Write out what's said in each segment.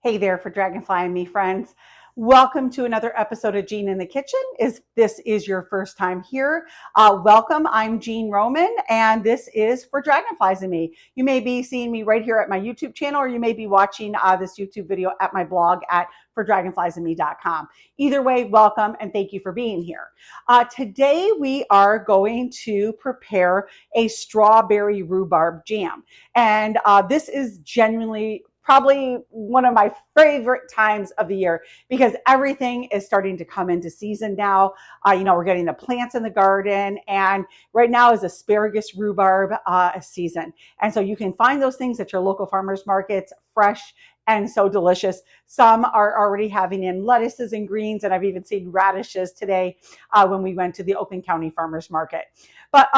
Hey there for Dragonfly and me friends. Welcome to another episode of Jean in the Kitchen. If this is your first time here, welcome. I'm Jean Roman and this is for Dragonflies and me. You may be seeing me right here at my YouTube channel or you may be watching this YouTube video at my blog at fordragonfliesandme.com. Either way, welcome and thank you for being here. Today we are going to prepare a strawberry rhubarb jam. And this is genuinely probably one of my favorite times of the year because everything is starting to come into season now. We're getting the plants in the garden, and right now is asparagus rhubarb season. And so you can find those things at your local farmers markets, fresh and so delicious. Some are already having in lettuces and greens, and I've even seen radishes today when we went to the Oakland County Farmers Market. But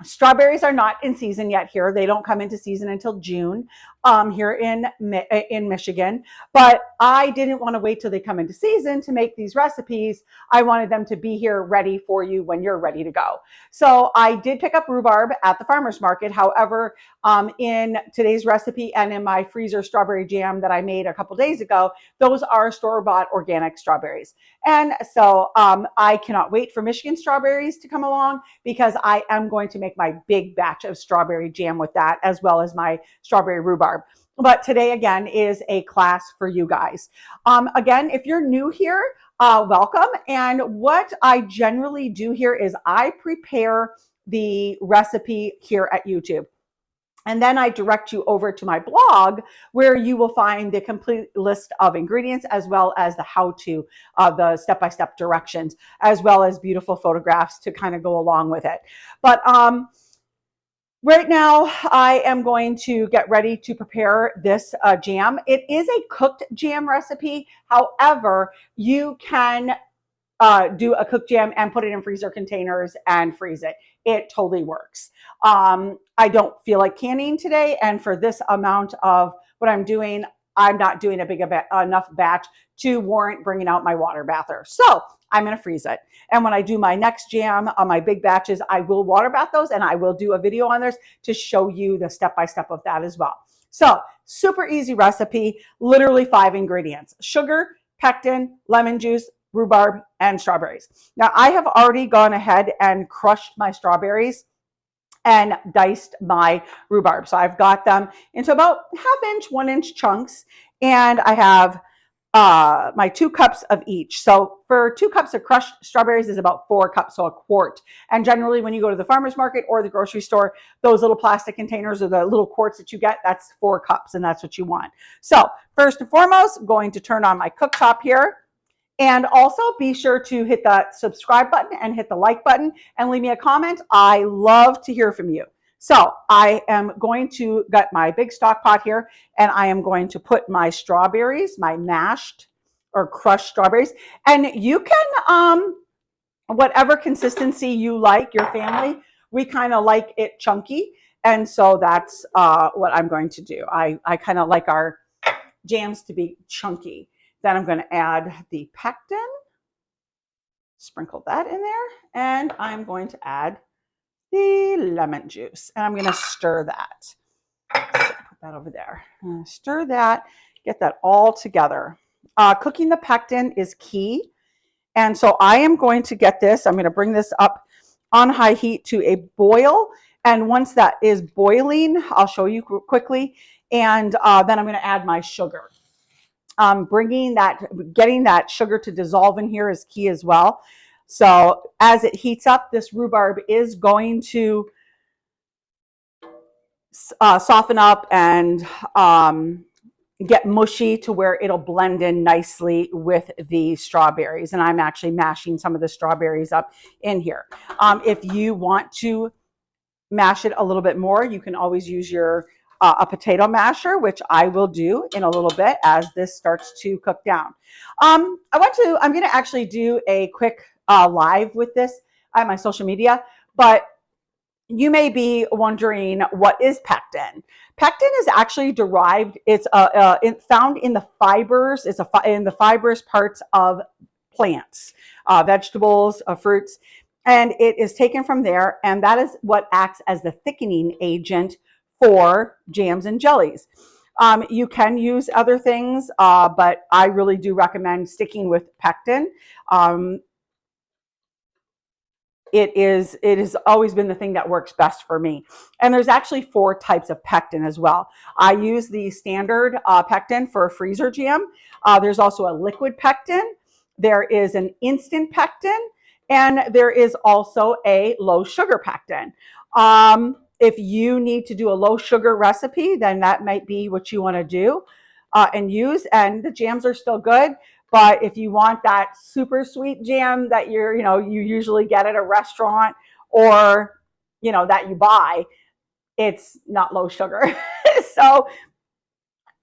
strawberries are not in season yet here. They don't come into season until June here in Michigan. But I didn't want to wait till they come into season to make these recipes. I wanted them to be here ready for you when you're ready to go. So I did pick up rhubarb at the farmer's market. However, in today's recipe and in my freezer strawberry jam that I made a couple days ago, those are store-bought organic strawberries. And so I cannot wait for Michigan strawberries to come along because I am going to make my big batch of strawberry jam with that, as well as my strawberry rhubarb. But today, again, is a class for you guys. Again, if you're new here, welcome. And what I generally do here is I prepare the recipe here at YouTube. And then I direct you over to my blog where you will find the complete list of ingredients as well as the how-to, the step-by-step directions, as well as beautiful photographs to kind of go along with it. But right now I am going to get ready to prepare this jam. It is a cooked jam recipe. However, you can do a cooked jam and put it in freezer containers and freeze it. It totally works. I don't feel like canning today, and for this amount of what I'm doing, I'm not doing a big enough batch to warrant bringing out my water bather. So I'm going to freeze it. And when I do my next jam on my big batches, I will water bath those, and I will do a video on those to show you the step-by-step of that as well. So super easy recipe, literally 5 ingredients: sugar, pectin, lemon juice, rhubarb, and strawberries. Now I have already gone ahead and crushed my strawberries and diced my rhubarb. So I've got them into about 1/2 inch, 1 inch chunks. And I have my 2 cups of each. So for 2 cups of crushed strawberries is about 4 cups, so a quart. And generally when you go to the farmer's market or the grocery store, those little plastic containers or the little quarts that you get, that's 4 cups, and that's what you want. So first and foremost, I'm going to turn on my cooktop here. And also be sure to hit the subscribe button and hit the like button and leave me a comment. I love to hear from you. So I am going to get my big stock pot here, and I am going to put my strawberries, my mashed or crushed strawberries. And you can, whatever consistency you like, your family, we kind of like it chunky. And so that's what I'm going to do. I kind of like our jams to be chunky. Then I'm going to add the pectin, sprinkle that in there, and I'm going to add the lemon juice, and I'm going to stir that. So put that over there. Stir that, get that all together. Cooking the pectin is key, and so I am going to get this. I'm going to bring this up on high heat to a boil, and once that is boiling, I'll show you quickly, and then I'm going to add my sugar. Getting that sugar to dissolve in here is key as well. So as it heats up, this rhubarb is going to soften up and get mushy to where it'll blend in nicely with the strawberries. And I'm actually mashing some of the strawberries up in here. If you want to mash it a little bit more, you can always use your a potato masher, which I will do in a little bit as this starts to cook down. I'm going to actually do a quick live with this on my social media, but you may be wondering, what is pectin? Pectin is actually derived, it's found in the fibers, in the fibrous parts of plants, vegetables, fruits, and it is taken from there, and that is what acts as the thickening agent for jams and jellies. You can use other things, but I really do recommend sticking with pectin. Um, it has always been the thing that works best for me. And there's actually 4 types of pectin as well. I use the standard pectin for freezer jam. There's also a liquid pectin. There is an instant pectin, and there is also a low sugar pectin. If you need to do a low sugar recipe, then that might be what you want to do and use. And the jams are still good. But if you want that super sweet jam that you usually get at a restaurant or, that you buy, it's not low sugar. So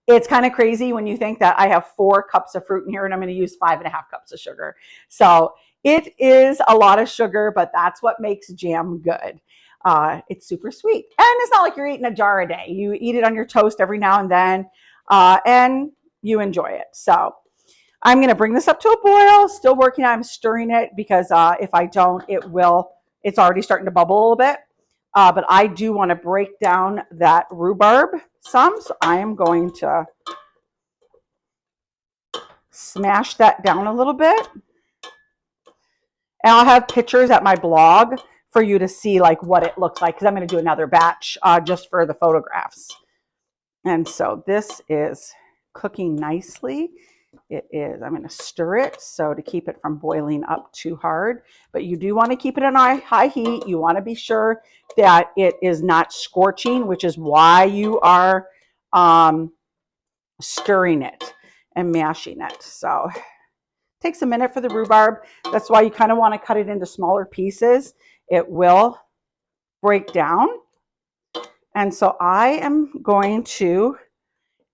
it's kind of crazy when you think that I have 4 cups of fruit in here and I'm going to use 5.5 cups of sugar. So it is a lot of sugar, but that's what makes jam good. It's super sweet. And it's not like you're eating a jar a day. You eat it on your toast every now and then, and you enjoy it. So I'm going to bring this up to a boil. Still working. I'm stirring it because if I don't, it's already starting to bubble a little bit. But I do want to break down that rhubarb some. So I am going to smash that down a little bit. And I'll have pictures at my blog for you to see like what it looks like, because I'm going to do another batch just for the photographs. And so this is cooking nicely. It is. I'm going to stir it so to keep it from boiling up too hard. But you do want to keep it on high heat. You want to be sure that it is not scorching, which is why you are stirring it and mashing it. So it takes a minute for the rhubarb. That's why you kind of want to cut it into smaller pieces. It will break down. And so I am going to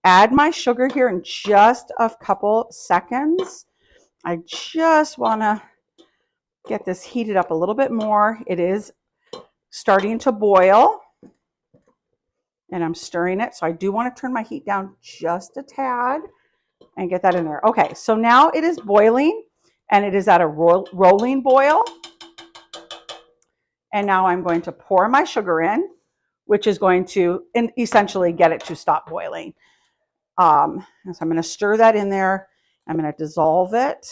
add my sugar here in just a couple seconds. I just want to get this heated up a little bit more. It is starting to boil, and I'm stirring it. So I do want to turn my heat down just a tad and get that in there. Okay, so now it is boiling, and it is at a rolling boil. And now I'm going to pour my sugar in, which is going to essentially get it to stop boiling. So I'm going to stir that in there. I'm going to dissolve it.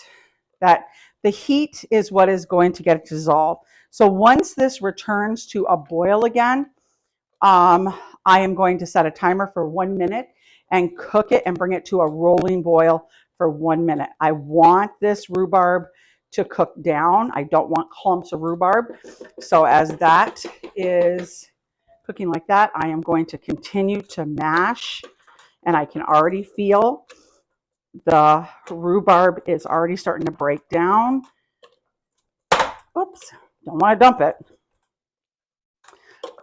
That the heat is what is going to get it to dissolve. So once this returns to a boil again, I am going to set a timer for 1 minute and cook it and bring it to a rolling boil for 1 minute. I want this rhubarb to cook down. I don't want clumps of rhubarb. So as that is cooking like that, I am going to continue to mash, and I can already feel the rhubarb is already starting to break down. Oops, don't want to dump it.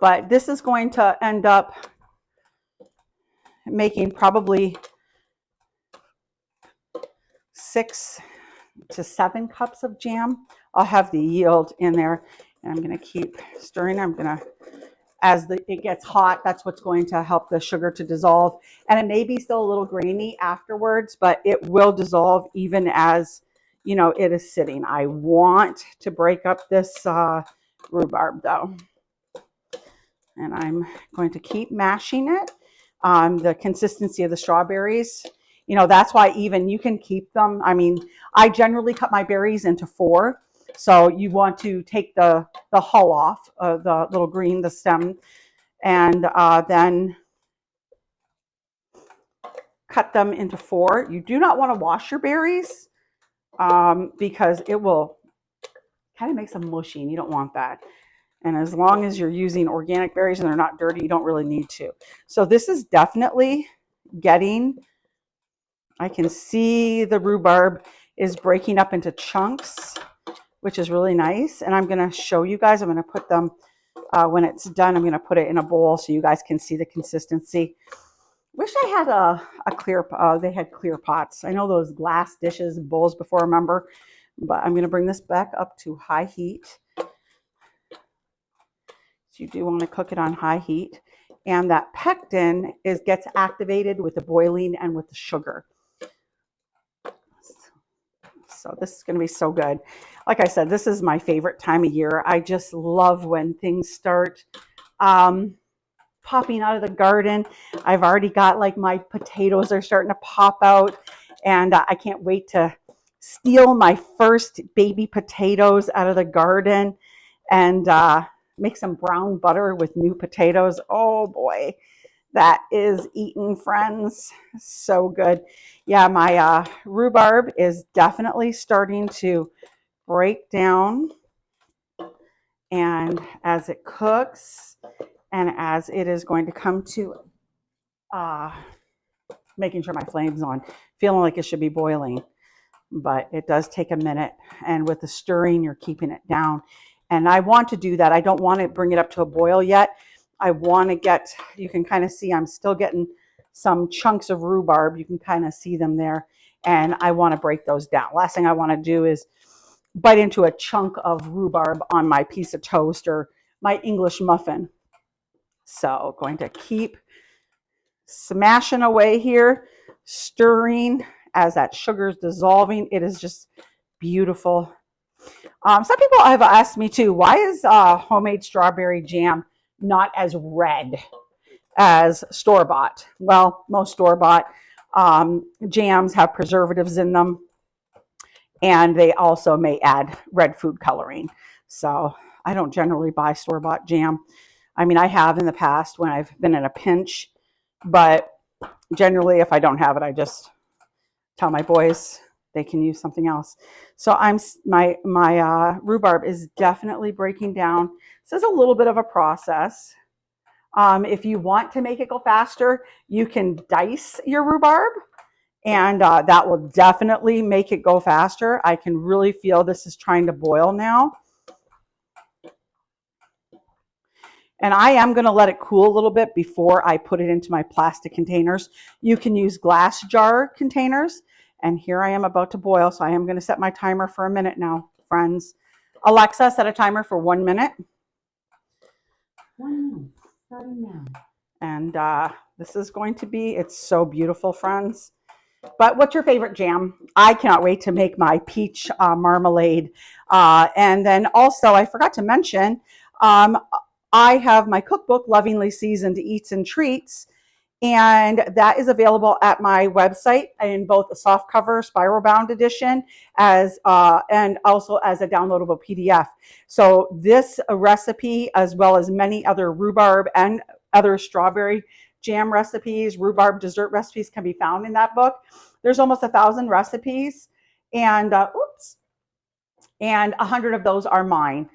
But this is going to end up making probably 6 to 7 cups of jam. I'll have the yield in there, and I'm going to keep stirring. I'm going to, as it gets hot, that's what's going to help the sugar to dissolve. And it may be still a little grainy afterwards, but it will dissolve even as it is sitting. I want to break up this rhubarb though, and I'm going to keep mashing it. The consistency of the strawberries, that's why even you can keep them. I mean, I generally cut my berries into 4. So you want to take the hull off, the little green, the stem, and then cut them into 4. You do not want to wash your berries because it will kind of make them mushy, and you don't want that. And as long as you're using organic berries and they're not dirty, you don't really need to. So this is definitely I can see the rhubarb is breaking up into chunks, which is really nice. And I'm going to show you guys. I'm going to put them, when it's done, I'm going to put it in a bowl so you guys can see the consistency. Wish I had a clear, they had clear pots. I know those glass dishes, bowls before, remember? But I'm going to bring this back up to high heat. So you do want to cook it on high heat. And that pectin gets activated with the boiling and with the sugar. So this is going to be so good. Like I said, this is my favorite time of year. I just love when things start popping out of the garden. I've already got like my potatoes are starting to pop out, and I can't wait to steal my first baby potatoes out of the garden and make some brown butter with new potatoes. Oh boy, that is eating, friends. So good. Yeah, my rhubarb is definitely starting to break down, and as it cooks and as it is going to come to making sure my flame's on, feeling like it should be boiling, but it does take a minute, and with the stirring you're keeping it down. And I want to do that. I don't want to bring it up to a boil yet. I want to get, you can kind of see I'm still getting some chunks of rhubarb. You can kind of see them there, and I want to break those down. Last thing I want to do is bite into a chunk of rhubarb on my piece of toast or my English muffin. So going to keep smashing away here, stirring as that sugar is dissolving. It is just beautiful. Some people have asked me too, why is homemade strawberry jam not as red as store-bought? Well, most store-bought jams have preservatives in them, and they also may add red food coloring. So I don't generally buy store-bought jam. I mean, I have in the past when I've been in a pinch, but generally if I don't have it, I just tell my boys they can use something else. So my rhubarb is definitely breaking down. This is a little bit of a process. If you want to make it go faster, you can dice your rhubarb, and that will definitely make it go faster. I can really feel this is trying to boil now. And I am going to let it cool a little bit before I put it into my plastic containers. You can use glass jar containers. And here I am about to boil, so I am going to set my timer for a minute now, friends. Alexa, set a timer for 1 minute. 1 minute, starting now. And this is going to be, it's so beautiful, friends. But what's your favorite jam? I cannot wait to make my peach marmalade. And then also, I forgot to mention, I have my cookbook, Lovingly Seasoned Eats and Treats, and that is available at my website in both a softcover spiral bound edition as and also as a downloadable PDF. So this recipe, as well as many other rhubarb and other strawberry jam recipes, rhubarb dessert recipes, can be found in that book. There's almost 1,000 recipes, and 100 of those are mine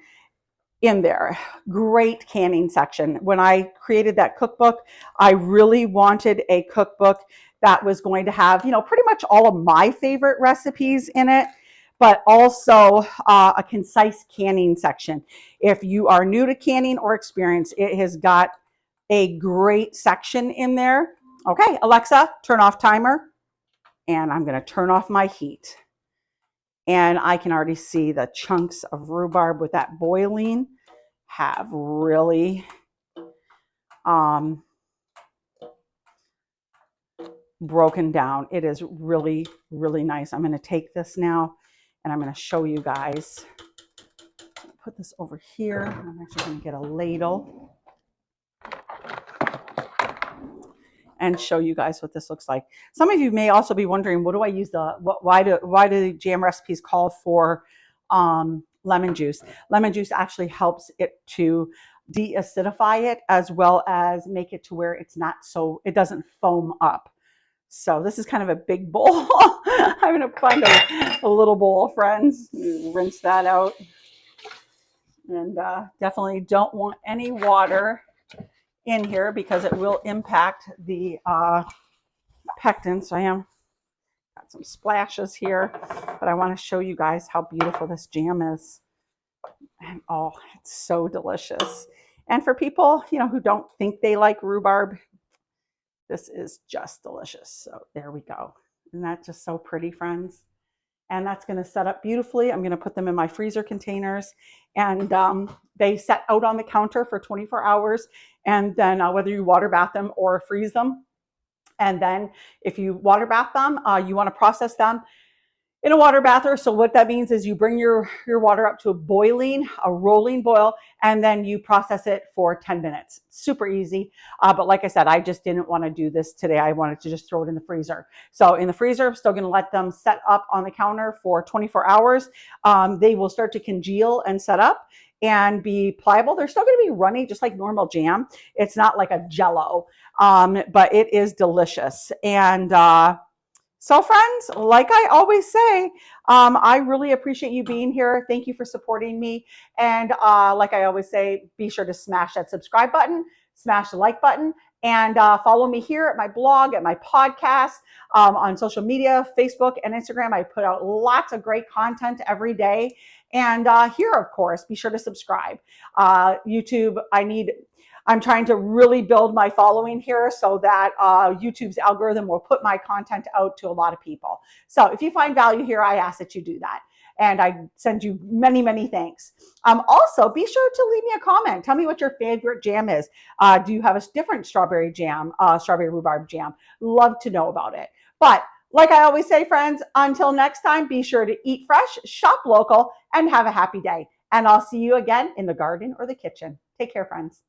in there. Great canning section. When I created that cookbook, I really wanted a cookbook that was going to have, pretty much all of my favorite recipes in it, but also a concise canning section. If you are new to canning or experienced, it has got a great section in there. Okay, Alexa, turn off timer, and I'm going to turn off my heat. And I can already see the chunks of rhubarb with that boiling have really broken down. It is really, really nice. I'm going to take this now and I'm going to show you guys. Put this over here. I'm actually going to get a ladle and show you guys what this looks like. Some of you may also be wondering, what do I use why do jam recipes call for lemon juice? Lemon juice actually helps it to de-acidify it, as well as make it to where it's not so, it doesn't foam up. So this is kind of a big bowl. I'm going to find a little bowl, friends. Rinse that out. And definitely don't want any water in here because it will impact the pectin. So I am got some splashes here, but I want to show you guys how beautiful this jam is. And oh, it's so delicious. And for people, who don't think they like rhubarb, this is just delicious. So there we go. Isn't that just so pretty, friends? And that's going to set up beautifully. I'm going to put them in my freezer containers, and they set out on the counter for 24 hours. And then whether you water bath them or freeze them. And then if you water bath them, you want to process them. in a water bather. So what that means is you bring your water up to a rolling boil, and then you process it for 10 minutes. Super easy. But like I said, I just didn't want to do this today. I wanted to just throw it in the freezer. So in the freezer, I'm still going to let them set up on the counter for 24 hours. They will start to congeal and set up and be pliable. They're still going to be runny, just like normal jam. It's not like a Jello, but it is delicious. And so friends, like I always say, I really appreciate you being here. Thank you for supporting me. And like I always say, be sure to smash that subscribe button, smash the like button, and follow me here at my blog, at my podcast, on social media, Facebook and Instagram. I put out lots of great content every day. And here, of course, be sure to subscribe. YouTube, I'm trying to really build my following here so that YouTube's algorithm will put my content out to a lot of people. So if you find value here, I ask that you do that. And I send you many, many thanks. Also, be sure to leave me a comment. Tell me what your favorite jam is. Do you have a different strawberry jam, strawberry rhubarb jam? Love to know about it. But like I always say, friends, until next time, be sure to eat fresh, shop local, and have a happy day. And I'll see you again in the garden or the kitchen. Take care, friends.